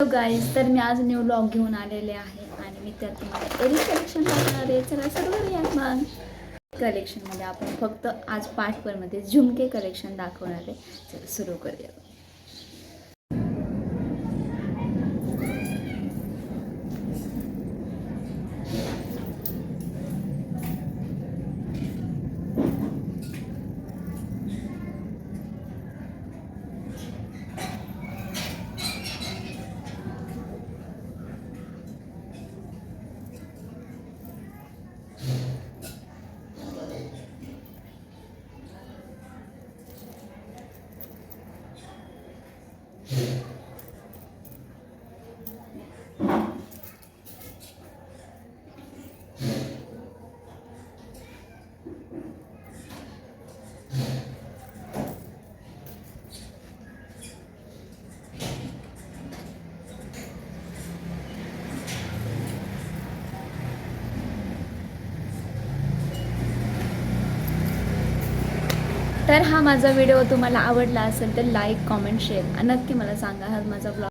Hello guys, तर मी आज new blog घेऊन आलेले आहे आणि मी त्यात तुम्हाला एरी कलेक्शन दाखवणार आहे. चला सर्व या मग कलेक्शनमध्ये आपण फक्त आज पार्टवरमध्ये झुमके कलेक्शन दाखवणार आहे. चला सुरू करूया. तर हा माझा व्हिडिओ तुम्हाला आवडला असेल तर लाईक, कॉमेंट, शेअर नक्की मला सांगा. हा माझा ब्लॉग